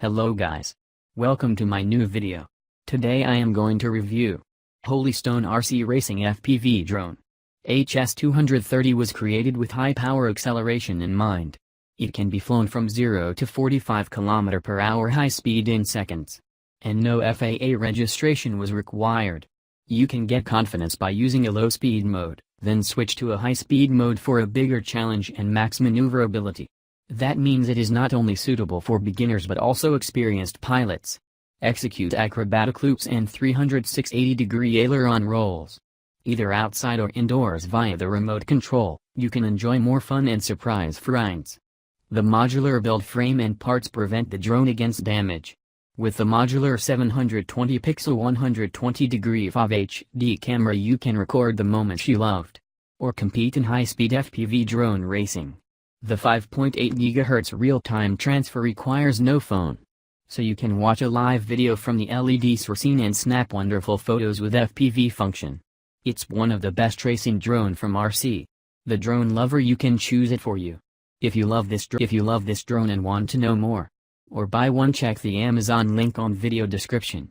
Hello guys. Welcome to my new video. Today I am going to review Holystone RC Racing FPV drone. HS230 was created with high power acceleration in mind. It can be flown from 0 to 45 km/h high speed in seconds. And no FAA registration was required. You can get confidence by using a low speed mode, then switch to a high speed mode for a bigger challenge and max maneuverability. That means it is not only suitable for beginners but also experienced pilots. Execute acrobatic loops and 360-degree aileron rolls. Either outside or indoors via the remote control, you can enjoy more fun and surprise rides. The modular build frame and parts prevent the drone against damage. With the modular 720-pixel 120-degree FPV HD camera you can record the moments you loved. Or compete in high-speed FPV drone racing. The 5.8 GHz real-time transfer requires no phone. So you can watch a live video from the LED source and snap wonderful photos with FPV function. It's one of the best racing drone from RC. The drone lover you can choose it for you. If you love this drone and want to know more, or buy one, check the Amazon link on video description.